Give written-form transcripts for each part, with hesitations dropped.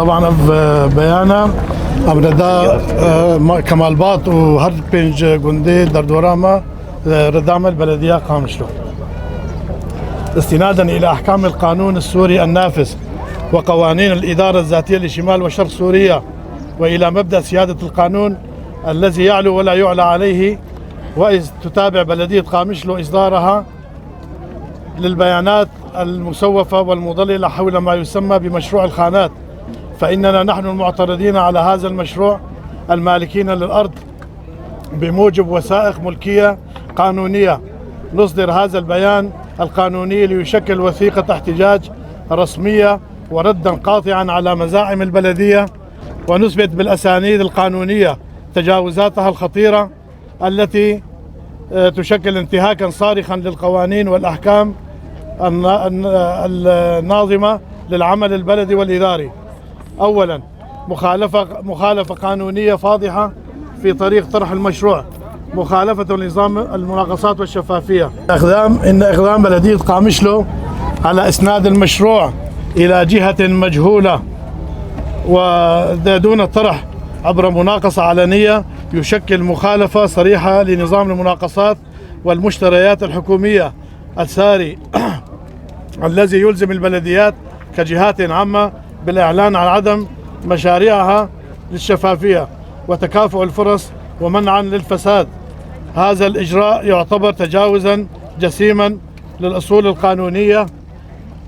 طبعا بيانا أبردا كمال باط وهر بينج جندي دردوراما ردام البلدية قامشلو استنادا إلى أحكام القانون السوري النافذ وقوانين الإدارة الذاتية لشمال وشرق سوريا وإلى مبدأ سيادة القانون الذي يعلو ولا يعلى عليه. وإذ تتابع بلدية قامشلو إصدارها للبيانات المسوفة والمضللة حول ما يسمى بمشروع الخانات، فإننا نحن المعترضين على هذا المشروع المالكين للأرض بموجب وثائق ملكية قانونية نصدر هذا البيان القانوني ليشكل وثيقة احتجاج رسمية وردا قاطعا على مزاعم البلدية، ونثبت بالأسانيد القانونية تجاوزاتها الخطيرة التي تشكل انتهاكا صارخا للقوانين والأحكام الناظمة للعمل البلدي والإداري. أولا، مخالفة قانونية فاضحة في طريق طرح المشروع، مخالفة لنظام المناقصات والشفافية. إن إقدام بلدية قامشلو على إسناد المشروع إلى جهة مجهولة ودون طرح عبر مناقصة علنية يشكل مخالفة صريحة لنظام المناقصات والمشتريات الحكومية الساري الذي يلزم البلديات كجهات عامة بالإعلان عن عدم مشاريعها للشفافية وتكافؤ الفرص ومنعا للفساد. هذا الإجراء يعتبر تجاوزا جسيما للأصول القانونية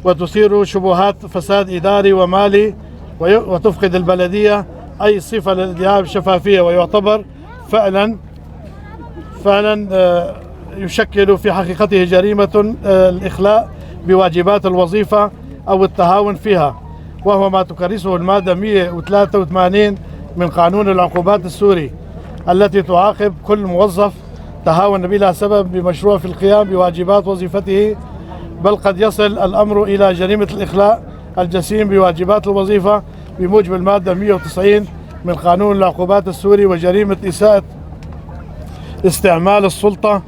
وتثير شبهات فساد إداري ومالي وتفقد البلدية أي صفة للادعاء بالشفافية، ويعتبر فعلا يشكل في حقيقته جريمة الإخلاء بواجبات الوظيفة أو التهاون فيها، وهو ما تكرسه المادة 183 من قانون العقوبات السوري التي تعاقب كل موظف تهاون بلا سبب بمشروع في القيام بواجبات وظيفته، بل قد يصل الأمر إلى جريمة الإخلاء الجسيم بواجبات الوظيفة بموجب المادة 190 من قانون العقوبات السوري، وجريمة إساءة استعمال السلطة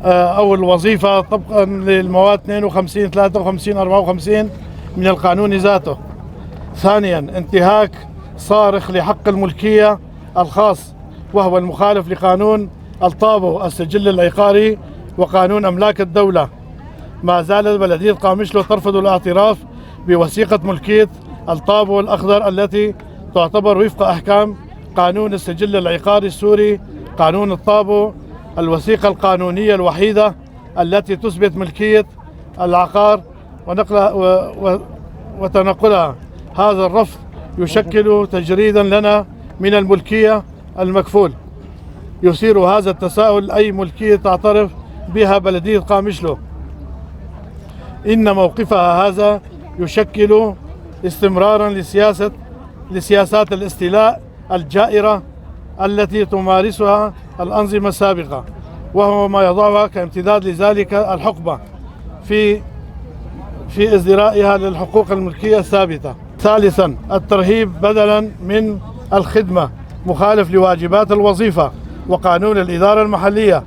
أو الوظيفة طبقا للمواد 52 53 54 من القانون ذاته. ثانيا، انتهاك صارخ لحق الملكية الخاص وهو المخالف لقانون الطابو السجل العقاري وقانون أملاك الدولة. ما زالت بلدية قامشلو ترفض الاعتراف بوثيقة ملكية الطابو الأخضر التي تعتبر وفق أحكام قانون السجل العقاري السوري قانون الطابو الوثيقة القانونية الوحيدة التي تثبت ملكية العقار وتنقلها. هذا الرفض يشكل تجريدا لنا من الملكية المكفول. يثير هذا التساؤل أي ملكية تعترف بها بلدية قامشلو؟ إن موقفها هذا يشكل استمرارا لسياسات الاستيلاء الجائرة التي تمارسها الأنظمة السابقة، وهو ما يضعها كامتداد لذلك الحقبة في ازدرائها للحقوق الملكية الثابتة. ثالثا، الترهيب بدلا من الخدمة مخالف لواجبات الوظيفة وقانون الإدارة المحلية.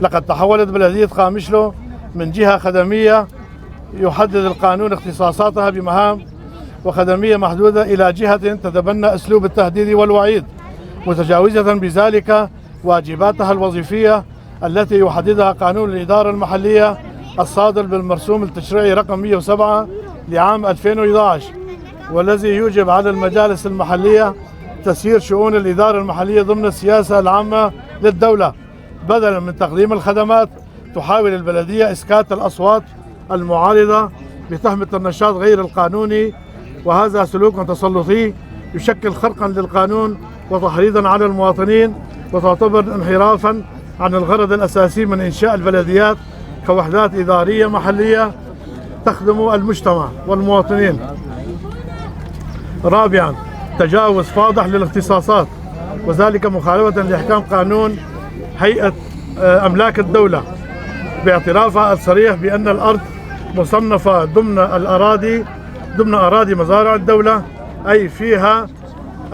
لقد تحولت بلدية قامشلو من جهة خدمية يحدد القانون اختصاصاتها بمهام وخدمية محدودة إلى جهة تتبنى أسلوب التهديد والوعيد، متجاوزة بذلك واجباتها الوظيفية التي يحددها قانون الإدارة المحلية الصادر بالمرسوم التشريعي رقم 107 لعام 2011، والذي يوجب على المجالس المحلية تسيير شؤون الإدارة المحلية ضمن السياسة العامة للدولة. بدلا من تقديم الخدمات تحاول البلدية إسكات الأصوات المعارضة بتهمة النشاط غير القانوني، وهذا سلوك تسلطي يشكل خرقا للقانون وتحريضا على المواطنين، وتعتبر انحرافا عن الغرض الأساسي من إنشاء البلديات كوحدات إدارية محلية تخدم المجتمع والمواطنين. رابعا، تجاوز فاضح للاختصاصات، وذلك مخالفة لإحكام قانون هيئة أملاك الدولة باعترافها الصريح بأن الأرض مصنفة ضمن أراضي مزارع الدولة،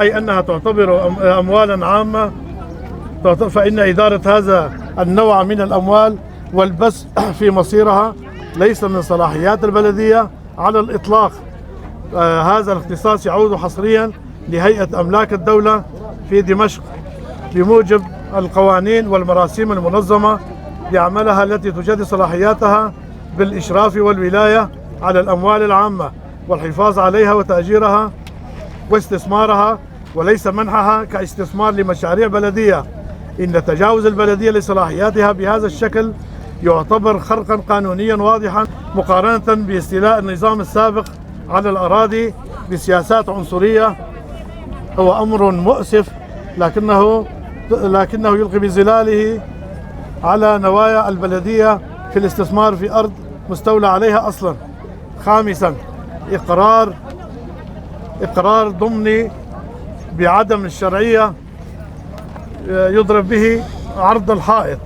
أي أنها تعتبر أموالا عامة، فإن إدارة هذا النوع من الأموال والبث في مصيرها ليس من صلاحيات البلدية على الإطلاق، هذا الاختصاص يعود حصريا لهيئة أملاك الدولة في دمشق بموجب القوانين والمراسيم المنظمة لعملها التي تجدد صلاحياتها بالإشراف والولاية على الأموال العامة والحفاظ عليها وتأجيرها واستثمارها، وليس منحها كاستثمار لمشاريع بلدية. إن تجاوز البلدية لصلاحياتها بهذا الشكل يعتبر خرقا قانونيا واضحا مقارنة باستيلاء النظام السابق على الأراضي بسياسات عنصرية. هو أمر مؤسف لكنه يلقي بظلاله على نوايا البلدية في الاستثمار في أرض مستولى عليها أصلا. خامسا، إقرار ضمني بعدم الشرعية يضرب به عرض الحائط،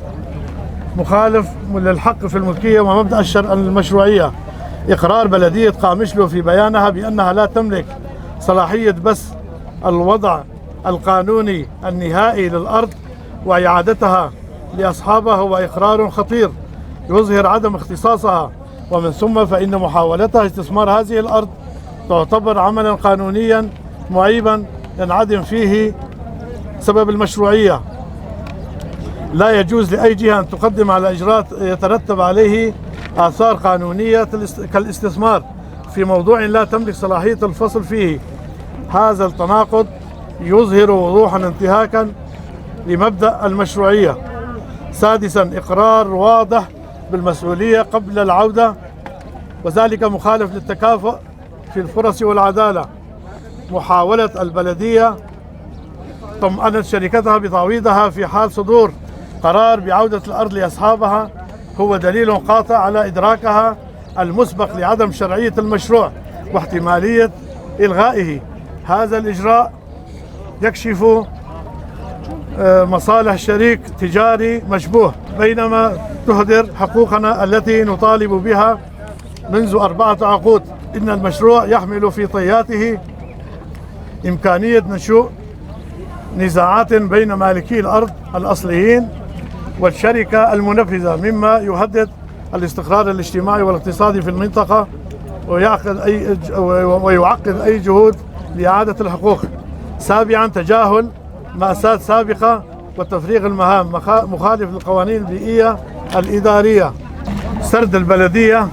مخالف للحق في الملكية ومبدأ المشروعية. إقرار بلدية قامشلو في بيانها بأنها لا تملك صلاحية بس الوضع القانوني النهائي للأرض وإعادتها لأصحابها هو إقرار خطير يظهر عدم اختصاصها، ومن ثم فإن محاولتها استثمار هذه الأرض تعتبر عملا قانونيا معيبا ينعدم فيه سبب المشروعية. لا يجوز لأي جهة أن تقدم على إجراء يترتب عليه آثار قانونية كالاستثمار في موضوع لا تملك صلاحية الفصل فيه. هذا التناقض يظهر وضوحا انتهاكا لمبدأ المشروعية. سادسا، إقرار واضح بالمسؤولية قبل العودة، وذلك مخالف للتكافؤ في الفرص والعدالة. محاولة البلدية طمأنت شركتها بتعويضها في حال صدور قرار بعودة الأرض لأصحابها هو دليل قاطع على إدراكها المسبق لعدم شرعية المشروع واحتمالية إلغائه. هذا الإجراء يكشف مصالح شريك تجاري مشبوه، بينما تهدر حقوقنا التي نطالب بها منذ 4 عقود. إن المشروع يحمل في طياته إمكانية نشوء نزاعات بين مالكي الأرض الأصليين والشركة المنفذة، مما يهدد الاستقرار الاجتماعي والاقتصادي في المنطقة ويعقد أي جهود لإعادة الحقوق. سابعا، تجاهل مأساة سابقة وتفريغ المهام مخالف للقوانين البيئية الإدارية. سرد البلدية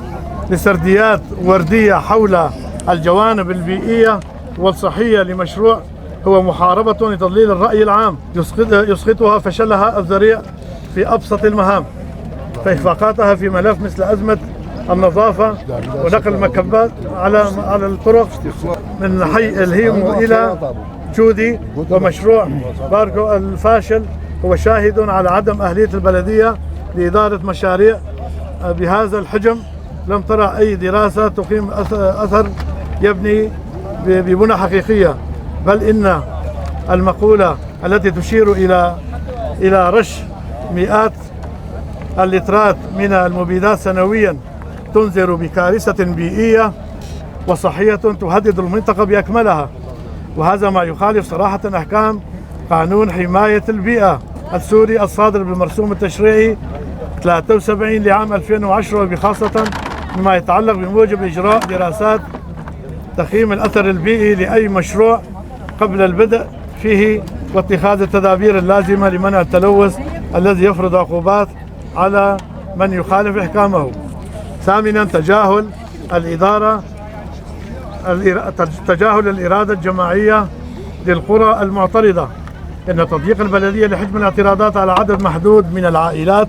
لسرديات وردية حول الجوانب البيئية والصحية لمشروع هو محاربة لتضليل الرأي العام يسقطها فشلها الذريع في أبسط المهام، فإخفاقاتها في ملف مثل أزمة النظافة ونقل المكبات على الطرق من حي الهيمو إلى جودي، ومشروع باركو الفاشل هو شاهد على عدم أهلية البلدية لإدارة مشاريع بهذا الحجم. لم ترى أي دراسة تقيم أثر يبني ببنى حقيقية، بل إن المقولة التي تشير إلى رش مئات اللترات من المبيدات سنويا تنذر بكارثة بيئية وصحية تهدد المنطقة بأكملها، وهذا ما يخالف صراحة أحكام قانون حماية البيئة السوري الصادر بالمرسوم التشريعي 73 لعام 2010، وبخاصة مما يتعلق بموجب إجراء دراسات تقييم الأثر البيئي لأي مشروع قبل البدء فيه واتخاذ التدابير اللازمة لمنع التلوث الذي يفرض عقوبات على من يخالف إحكامه. ثامنا، تجاهل الإرادة الجماعية للقرى المعترضة. إن تضييق البلدية لحجم الاعتراضات على عدد محدود من العائلات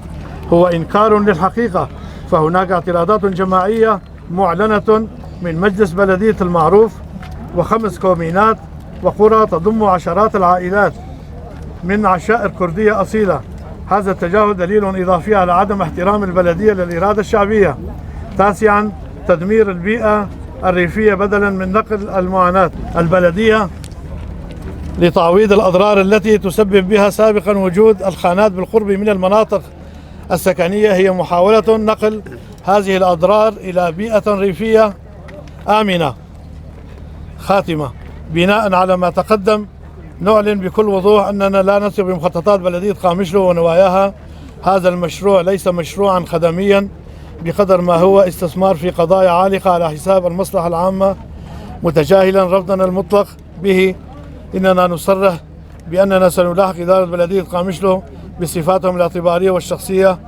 هو إنكار للحقيقة، فهناك اعتراضات جماعية معلنة من مجلس بلدية المعروف و5 كومينات وقرى تضم عشرات العائلات من عشائر كردية أصيلة. هذا التجاهل دليل إضافي على عدم احترام البلدية للإرادة الشعبية. تاسعا، تدمير البيئة الريفية بدلا من نقل المعاناة. البلدية لتعويض الأضرار التي تسبب بها سابقا وجود الخانات بالقرب من المناطق السكنية هي محاولة نقل هذه الأضرار إلى بيئة ريفية آمنة. خاتمة، بناء على ما تقدم نعلن بكل وضوح أننا لا نثق بمخططات بلدية قامشلو ونواياها. هذا المشروع ليس مشروعا خدميا بقدر ما هو استثمار في قضايا عالقة على حساب المصلحة العامة متجاهلا رفضنا المطلق به. إننا نصرح بأننا سنلاحق إدارة بلدية قامشلو بصفاتهم الاعتبارية والشخصية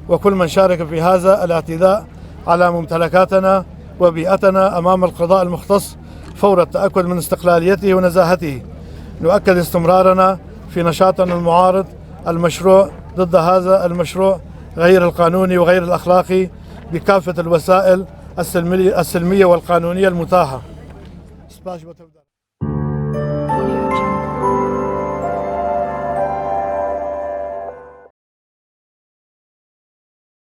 وكل من شارك في هذا الاعتداء على ممتلكاتنا وبيئتنا أمام القضاء المختص فور التأكد من استقلاليته ونزاهته. نؤكد استمرارنا في نشاطنا المعارض المشروع ضد هذا المشروع غير القانوني وغير الأخلاقي بكافة الوسائل السلمية والقانونية المتاحة.